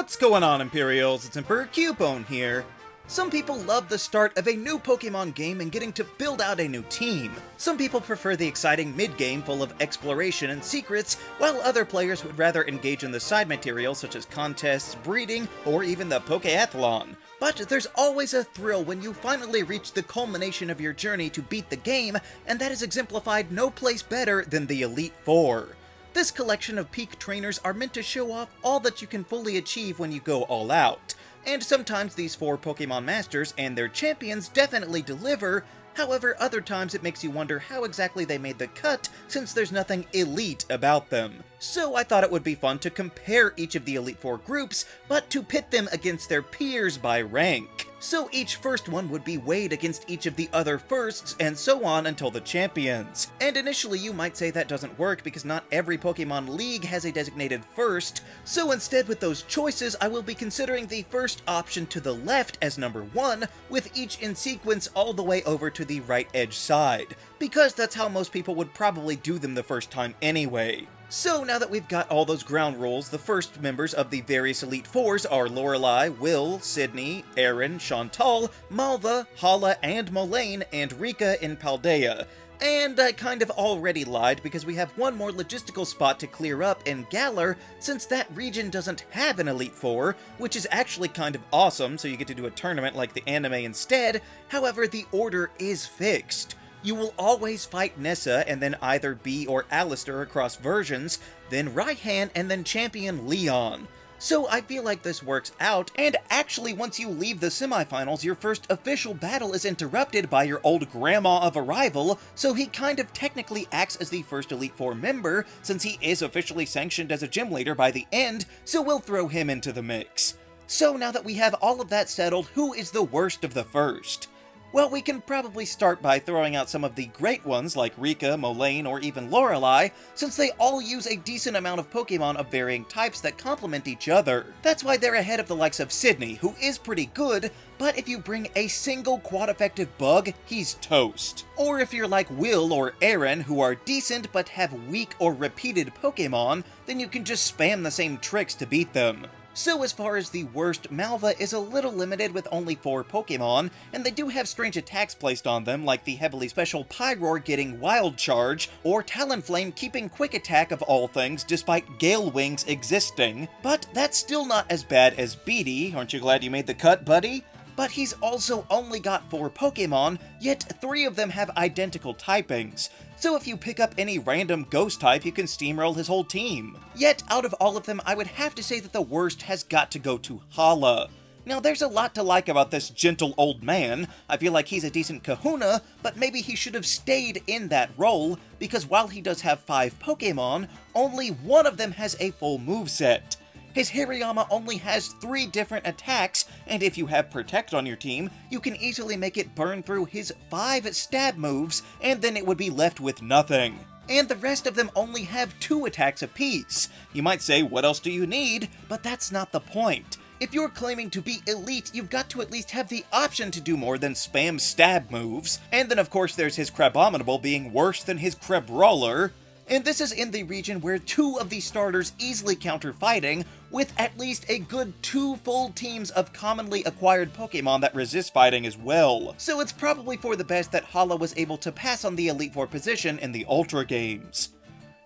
What's going on, Imperials? It's Emperor Cupone here. Some people love the start of a new Pokemon game and getting to build out a new team. Some people prefer the exciting mid-game full of exploration and secrets, while other players would rather engage in the side material such as contests, breeding, or even the Pokeathlon. But there's always a thrill when you finally reach the culmination of your journey to beat the game, and that is exemplified no place better than the Elite Four. This collection of peak trainers are meant to show off all that you can fully achieve when you go all out. And sometimes these four Pokemon Masters and their champions definitely deliver. However, other times it makes you wonder how exactly they made the cut, since there's nothing elite about them. So I thought it would be fun to compare each of the Elite Four groups, but to pit them against their peers by rank. So each first one would be weighed against each of the other firsts, and so on until the champions. And initially you might say that doesn't work because not every Pokemon League has a designated first, so instead with those choices I will be considering the first option to the left as number 1, with each in sequence all the way over to the right edge side, because that's how most people would probably do them the first time anyway. So now that we've got all those ground rules, the first members of the various Elite Fours are Lorelei, Will, Sydney, Aaron, Chantal, Malva, Hala, and Molayne, and Rika in Paldea. And I kind of already lied because we have one more logistical spot to clear up in Galar, since that region doesn't have an Elite Four, which is actually kind of awesome, so you get to do a tournament like the anime instead. However, the order is fixed. You will always fight Nessa and then either Bea or Alistair across versions, then Raihan and then champion Leon. So I feel like this works out, and actually once you leave the semifinals, your first official battle is interrupted by your old grandma of Arrival, so he kind of technically acts as the first Elite Four member, since he is officially sanctioned as a gym leader by the end, so we'll throw him into the mix. So now that we have all of that settled, who is the worst of the first? Well, we can probably start by throwing out some of the great ones like Rika, Molayne, or even Lorelei, since they all use a decent amount of Pokemon of varying types that complement each other. That's why they're ahead of the likes of Sydney, who is pretty good, but if you bring a single quad-effective bug, he's toast. Or if you're like Will or Aaron, who are decent but have weak or repeated Pokemon, then you can just spam the same tricks to beat them. So as far as the worst, Malva is a little limited with only 4 Pokemon, and they do have strange attacks placed on them, like the heavily special Pyroar getting Wild Charge, or Talonflame keeping Quick Attack of all things despite Gale Wings existing. But that's still not as bad as Beatty. Aren't you glad you made the cut, buddy? But he's also only got 4 Pokemon, yet 3 of them have identical typings. So if you pick up any random ghost type, you can steamroll his whole team. Yet, out of all of them, I would have to say that the worst has got to go to Hala. Now, there's a lot to like about this gentle old man. I feel like he's a decent kahuna, but maybe he should have stayed in that role, because while he does have 5 Pokemon, only one of them has a full moveset. His Hariyama only has 3 different attacks, and if you have Protect on your team, you can easily make it burn through his 5 stab moves, and then it would be left with nothing. And the rest of them only have 2 attacks apiece. You might say, what else do you need? But that's not the point. If you're claiming to be elite, you've got to at least have the option to do more than spam stab moves. And then of course there's his Crabominable being worse than his Crabrawler. And this is in the region where 2 of the starters easily counter fighting, with at least a good 2 full teams of commonly acquired Pokemon that resist fighting as well. So it's probably for the best that Hala was able to pass on the Elite Four position in the Ultra Games.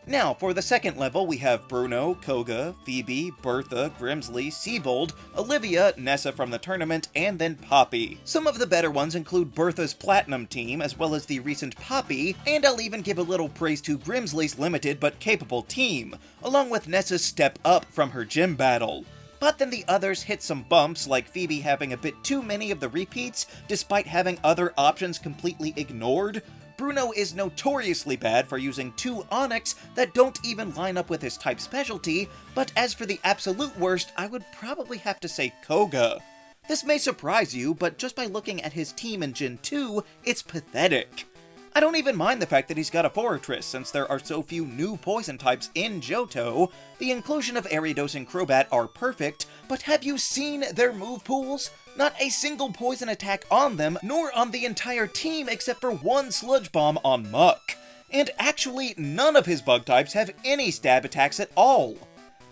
Now, for the second level, we have Bruno, Koga, Phoebe, Bertha, Grimsley, Seabold, Olivia, Nessa from the tournament, and then Poppy. Some of the better ones include Bertha's Platinum team, as well as the recent Poppy, and I'll even give a little praise to Grimsley's limited but capable team, along with Nessa's step up from her gym battle. But then the others hit some bumps, like Phoebe having a bit too many of the repeats, despite having other options completely ignored. Bruno is notoriously bad for using 2 Onix that don't even line up with his type specialty, but as for the absolute worst, I would probably have to say Koga. This may surprise you, but just by looking at his team in Gen 2, it's pathetic. I don't even mind the fact that he's got a Forretress, since there are so few new poison types in Johto. The inclusion of Ariados and Crobat are perfect, but have you seen their move pools? Not a single poison attack on them, nor on the entire team except for 1 Sludge Bomb on Muck. And actually, none of his bug types have any stab attacks at all.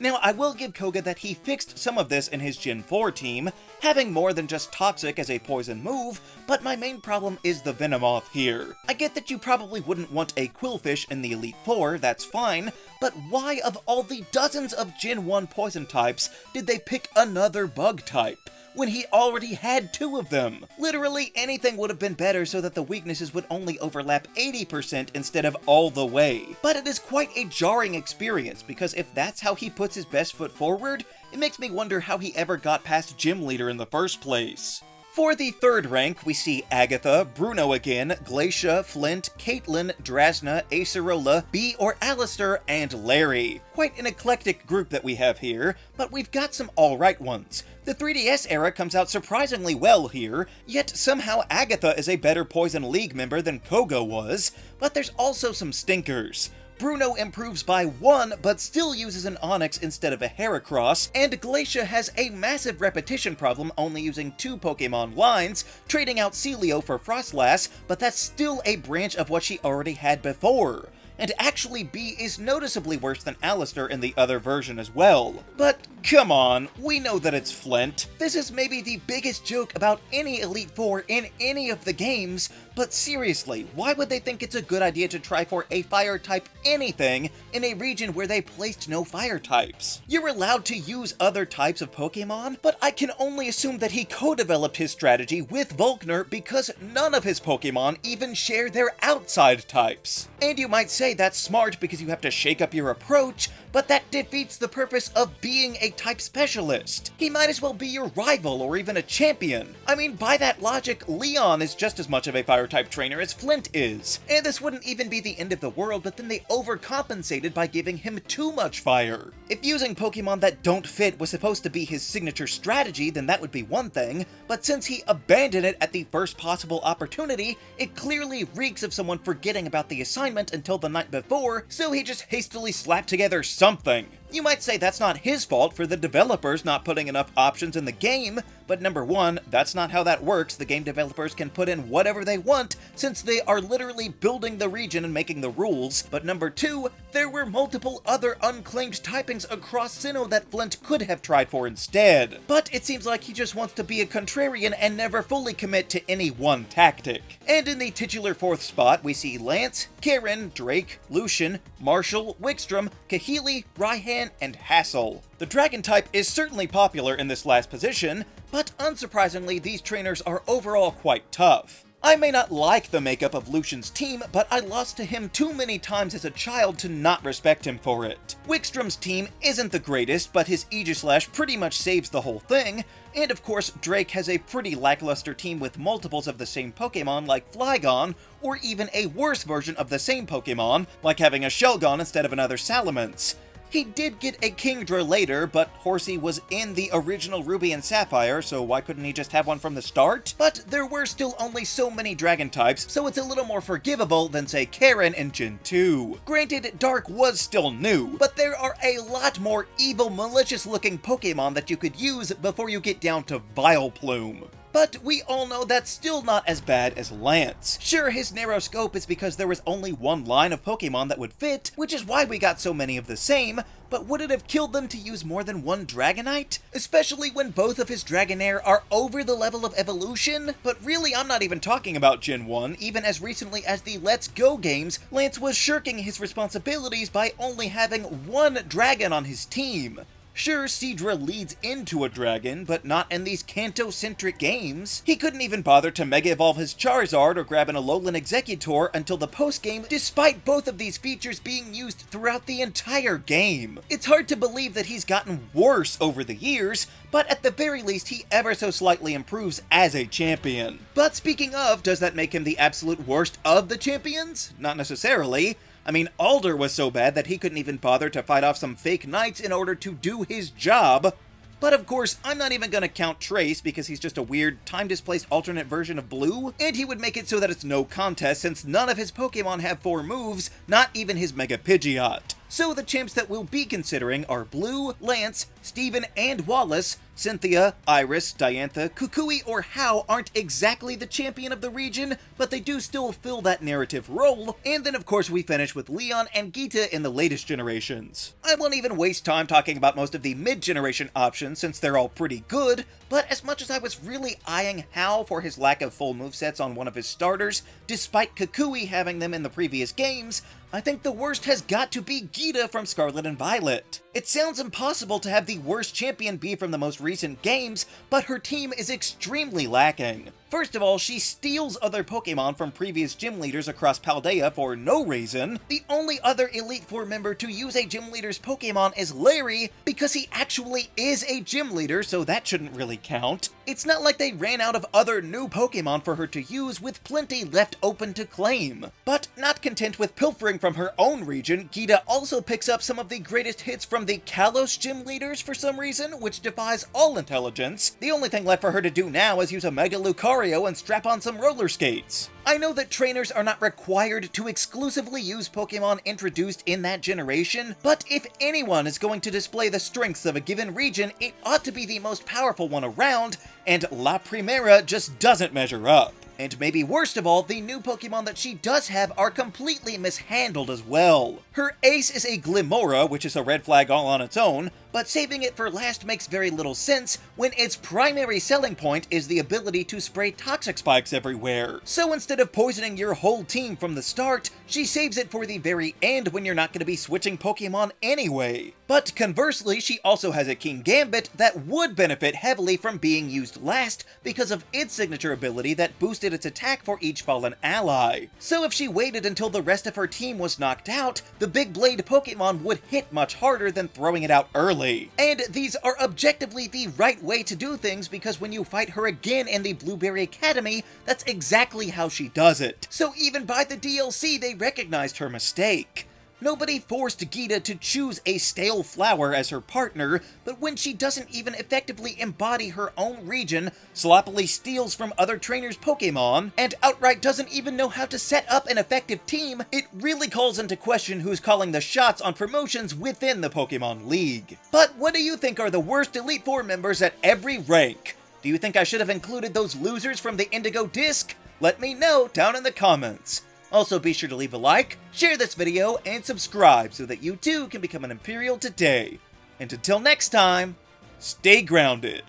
Now, I will give Koga that he fixed some of this in his Gen 4 team, having more than just Toxic as a poison move, but my main problem is the Venomoth here. I get that you probably wouldn't want a Quillfish in the Elite Four, that's fine, but why of all the dozens of Gen 1 poison types did they pick another bug type, when he already had 2 of them? Literally anything would have been better so that the weaknesses would only overlap 80% instead of all the way. But it is quite a jarring experience, because if that's how he puts his best foot forward, it makes me wonder how he ever got past Gym Leader in the first place. For the third rank, we see Agatha, Bruno again, Glacia, Flint, Caitlyn, Drasna, Acerola, Bea or Alistair, and Larry. Quite an eclectic group that we have here, but we've got some alright ones. The 3DS era comes out surprisingly well here, yet somehow Agatha is a better Poison League member than Koga was, but there's also some stinkers. Bruno improves by 1, but still uses an Onyx instead of a Heracross, and Glacia has a massive repetition problem only using 2 Pokemon lines, trading out Celio for Frostlass, but that's still a branch of what she already had before. And actually Bea is noticeably worse than Alistair in the other version as well. But come on, we know that it's Flint. This is maybe the biggest joke about any Elite Four in any of the games, but seriously, why would they think it's a good idea to try for a fire type anything in a region where they placed no fire types? You're allowed to use other types of Pokemon, but I can only assume that he co-developed his strategy with Volkner because none of his Pokemon even share their outside types. And you might say that's smart because you have to shake up your approach, but that defeats the purpose of being a type specialist. He might as well be your rival or even a champion. I mean, by that logic, Leon is just as much of a fire type trainer as Flint is. And this wouldn't even be the end of the world, but then they overcompensated by giving him too much fire. If using Pokemon that don't fit was supposed to be his signature strategy, then that would be one thing, but since he abandoned it at the first possible opportunity, it clearly reeks of someone forgetting about the assignment until the night before, so he just hastily slapped together something. You might say that's not his fault for the developers not putting enough options in the game, but number 1, that's not how that works. The game developers can put in whatever they want, since they are literally building the region and making the rules, but number 2, there were multiple other unclaimed typings across Sinnoh that Flint could have tried for instead. But it seems like he just wants to be a contrarian and never fully commit to any one tactic. And in the titular 4th spot, we see Lance, Karen, Drake, Lucian, Marshall, Wickstrom, Kahili, Raihan, and Hassel. The Dragon type is certainly popular in this last position, but unsurprisingly, these trainers are overall quite tough. I may not like the makeup of Lucian's team, but I lost to him too many times as a child to not respect him for it. Wickstrom's team isn't the greatest, but his Aegislash pretty much saves the whole thing, and of course Drake has a pretty lackluster team with multiples of the same Pokemon like Flygon, or even a worse version of the same Pokemon, like having a Shelgon instead of another Salamence. He did get a Kingdra later, but Horsey was in the original Ruby and Sapphire, so why couldn't he just have one from the start? But there were still only so many Dragon types, so it's a little more forgivable than, say, Karen in Gen 2. Granted, Dark was still new, but there are a lot more evil, malicious-looking Pokemon that you could use before you get down to Vileplume. But we all know that's still not as bad as Lance. Sure, his narrow scope is because there was only one line of Pokemon that would fit, which is why we got so many of the same, but would it have killed them to use more than one Dragonite? Especially when both of his Dragonair are over the level of evolution? But really, I'm not even talking about Gen 1, even as recently as the Let's Go games, Lance was shirking his responsibilities by only having one Dragon on his team. Sure, Seadra leads into a dragon, but not in these Kanto-centric games. He couldn't even bother to Mega Evolve his Charizard or grab an Alolan Exeggutor until the post-game, despite both of these features being used throughout the entire game. It's hard to believe that he's gotten worse over the years, but at the very least he ever so slightly improves as a champion. But speaking of, does that make him the absolute worst of the champions? Not necessarily. I mean, Alder was so bad that he couldn't even bother to fight off some fake knights in order to do his job. But of course, I'm not even gonna count Trace because he's just a weird, time-displaced alternate version of Blue, and he would make it so that it's no contest since none of his Pokemon have 4 moves, not even his Mega Pidgeot. So the champs that we'll be considering are Blue, Lance, Steven, and Wallace, Cynthia, Iris, Diantha, Kukui, or Hao aren't exactly the champion of the region, but they do still fill that narrative role. And then of course we finish with Leon and Geeta in the latest generations. I won't even waste time talking about most of the mid-generation options since they're all pretty good, but as much as I was really eyeing Hao for his lack of full movesets on one of his starters, despite Kukui having them in the previous games, I think the worst has got to be Geeta from Scarlet and Violet. It sounds impossible to have the worst champion be from the most recent games, but her team is extremely lacking. First of all, she steals other Pokemon from previous gym leaders across Paldea for no reason. The only other Elite Four member to use a gym leader's Pokemon is Larry, because he actually is a gym leader, so that shouldn't really count. It's not like they ran out of other new Pokemon for her to use, with plenty left open to claim. But not content with pilfering from her own region, Geeta also picks up some of the greatest hits from the Kalos gym leaders for some reason, which defies all intelligence. The only thing left for her to do now is use a Mega Lucario and strap on some roller skates. I know that trainers are not required to exclusively use Pokemon introduced in that generation, but if anyone is going to display the strengths of a given region, it ought to be the most powerful one around, and La Primera just doesn't measure up. And maybe worst of all, the new Pokemon that she does have are completely mishandled as well. Her ace is a Glimmora, which is a red flag all on its own, but saving it for last makes very little sense when its primary selling point is the ability to spray toxic spikes everywhere. So instead of poisoning your whole team from the start, she saves it for the very end when you're not going to be switching Pokemon anyway. But conversely, she also has a King Gambit that would benefit heavily from being used last because of its signature ability that boosted its attack for each fallen ally. So if she waited until the rest of her team was knocked out, the Big Blade Pokemon would hit much harder than throwing it out early. And these are objectively the right way to do things because when you fight her again in the Blueberry Academy, that's exactly how she does it. So even by the DLC, they recognized her mistake. Nobody forced Geeta to choose a stale flower as her partner, but when she doesn't even effectively embody her own region, sloppily steals from other trainers' Pokemon, and outright doesn't even know how to set up an effective team, it really calls into question who's calling the shots on promotions within the Pokémon League. But what do you think are the worst Elite Four members at every rank? Do you think I should have included those losers from the Indigo Disc? Let me know down in the comments. Also, be sure to leave a like, share this video, and subscribe so that you too can become an Imperial today. And until next time, stay grounded.